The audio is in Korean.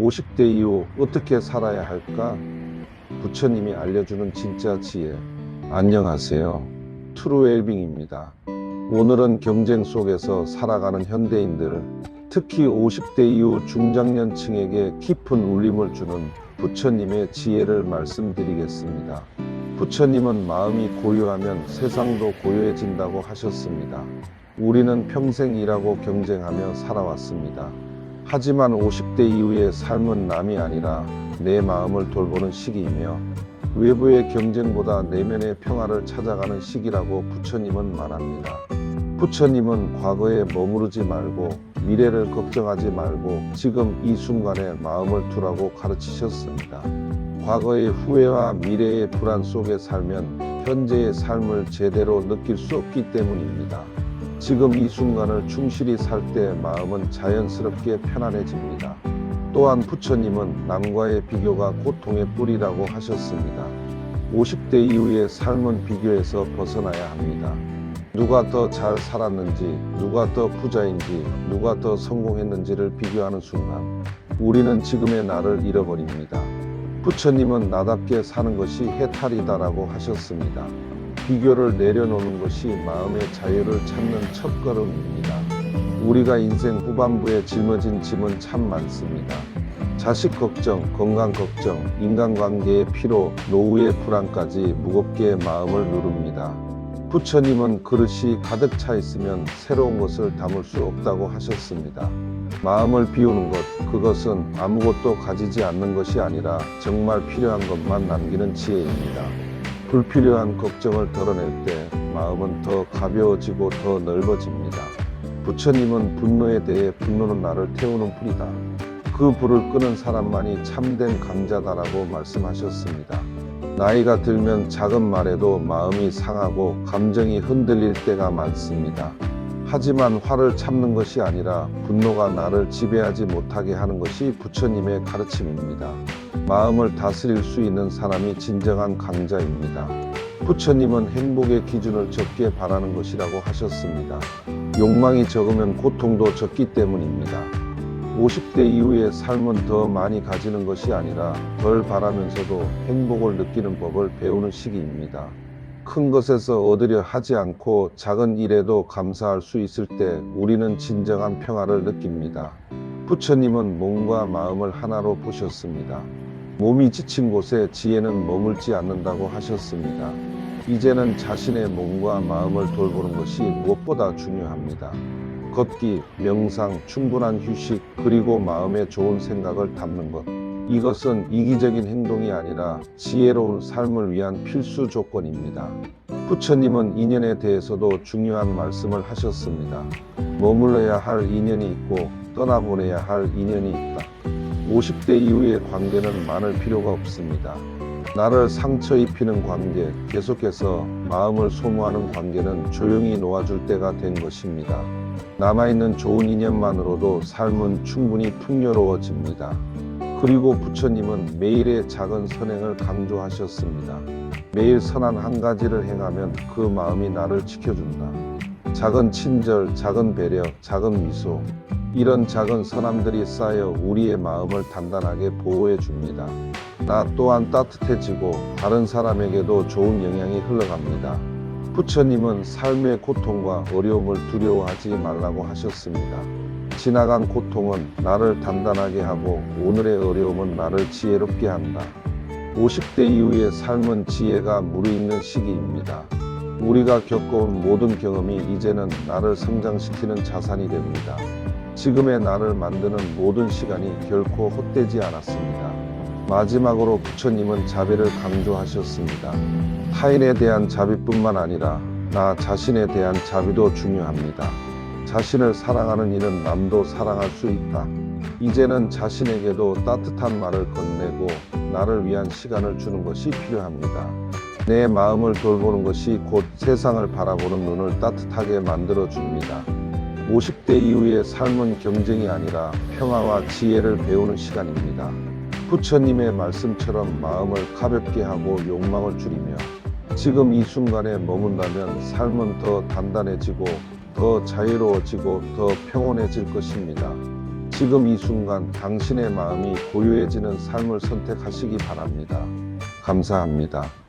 50대 이후 어떻게 살아야 할까? 부처님이 알려주는 진짜 지혜. 안녕하세요. 트루웰빙입니다. 오늘은 경쟁 속에서 살아가는 현대인들, 특히 50대 이후 중장년층에게 깊은 울림을 주는 부처님의 지혜를 말씀드리겠습니다. 부처님은 마음이 고요하면 세상도 고요해진다고 하셨습니다. 우리는 평생 일하고 경쟁하며 살아왔습니다. 하지만 50대 이후의 삶은 남이 아니라 내 마음을 돌보는 시기이며 외부의 경쟁보다 내면의 평화를 찾아가는 시기라고 부처님은 말합니다. 부처님은 과거에 머무르지 말고 미래를 걱정하지 말고 지금 이 순간에 마음을 두라고 가르치셨습니다. 과거의 후회와 미래의 불안 속에 살면 현재의 삶을 제대로 느낄 수 없기 때문입니다. 지금 이 순간을 충실히 살 때 마음은 자연스럽게 편안해집니다. 또한 부처님은 남과의 비교가 고통의 뿌리라고 하셨습니다. 50대 이후의 삶은 비교에서 벗어나야 합니다. 누가 더 잘 살았는지, 누가 더 부자인지, 누가 더 성공했는지를 비교하는 순간 우리는 지금의 나를 잃어버립니다. 부처님은 나답게 사는 것이 해탈이다라고 하셨습니다. 비교를 내려놓는 것이 마음의 자유를 찾는 첫걸음입니다. 우리가 인생 후반부에 짊어진 짐은 참 많습니다. 자식 걱정, 건강 걱정, 인간관계의 피로, 노후의 불안까지 무겁게 마음을 누릅니다. 부처님은 그릇이 가득 차 있으면 새로운 것을 담을 수 없다고 하셨습니다. 마음을 비우는 것, 그것은 아무것도 가지지 않는 것이 아니라 정말 필요한 것만 남기는 지혜입니다. 불필요한 걱정을 덜어낼 때 마음은 더 가벼워지고 더 넓어집니다. 부처님은 분노에 대해 분노는 나를 태우는 불이다. 그 불을 끄는 사람만이 참된 강자다라고 말씀하셨습니다. 나이가 들면 작은 말에도 마음이 상하고 감정이 흔들릴 때가 많습니다. 하지만 화를 참는 것이 아니라 분노가 나를 지배하지 못하게 하는 것이 부처님의 가르침입니다. 마음을 다스릴 수 있는 사람이 진정한 강자입니다. 부처님은 행복의 기준을 적게 바라는 것이라고 하셨습니다. 욕망이 적으면 고통도 적기 때문입니다. 50대 이후의 삶은 더 많이 가지는 것이 아니라 덜 바라면서도 행복을 느끼는 법을 배우는 시기입니다. 큰 것에서 얻으려 하지 않고 작은 일에도 감사할 수 있을 때 우리는 진정한 평화를 느낍니다. 부처님은 몸과 마음을 하나로 보셨습니다. 몸이 지친 곳에 지혜는 머물지 않는다고 하셨습니다. 이제는 자신의 몸과 마음을 돌보는 것이 무엇보다 중요합니다. 걷기, 명상, 충분한 휴식, 그리고 마음에 좋은 생각을 담는 것. 이것은 이기적인 행동이 아니라 지혜로운 삶을 위한 필수 조건입니다. 부처님은 인연에 대해서도 중요한 말씀을 하셨습니다. 머물러야 할 인연이 있고 떠나보내야 할 인연이 있다. 50대 이후의 관계는 많을 필요가 없습니다. 나를 상처 입히는 관계, 계속해서 마음을 소모하는 관계는 조용히 놓아줄 때가 된 것입니다. 남아있는 좋은 인연만으로도 삶은 충분히 풍요로워집니다. 그리고 부처님은 매일의 작은 선행을 강조하셨습니다. 매일 선한 한 가지를 행하면 그 마음이 나를 지켜준다. 작은 친절, 작은 배려, 작은 미소, 이런 작은 선함들이 쌓여 우리의 마음을 단단하게 보호해 줍니다. 나 또한 따뜻해지고 다른 사람에게도 좋은 영향이 흘러갑니다. 부처님은 삶의 고통과 어려움을 두려워하지 말라고 하셨습니다. 지나간 고통은 나를 단단하게 하고 오늘의 어려움은 나를 지혜롭게 한다. 50대 이후의 삶은 지혜가 무르익는 시기입니다. 우리가 겪어온 모든 경험이 이제는 나를 성장시키는 자산이 됩니다. 지금의 나를 만드는 모든 시간이 결코 헛되지 않았습니다. 마지막으로 부처님은 자비를 강조하셨습니다. 타인에 대한 자비뿐만 아니라 나 자신에 대한 자비도 중요합니다. 자신을 사랑하는 이는 남도 사랑할 수 있다. 이제는 자신에게도 따뜻한 말을 건네고 나를 위한 시간을 주는 것이 필요합니다. 내 마음을 돌보는 것이 곧 세상을 바라보는 눈을 따뜻하게 만들어 줍니다. 50대 이후의 삶은 경쟁이 아니라 평화와 지혜를 배우는 시간입니다. 부처님의 말씀처럼 마음을 가볍게 하고 욕망을 줄이며 지금 이 순간에 머문다면 삶은 더 단단해지고 더 자유로워지고 더 평온해질 것입니다. 지금 이 순간 당신의 마음이 고요해지는 삶을 선택하시기 바랍니다. 감사합니다.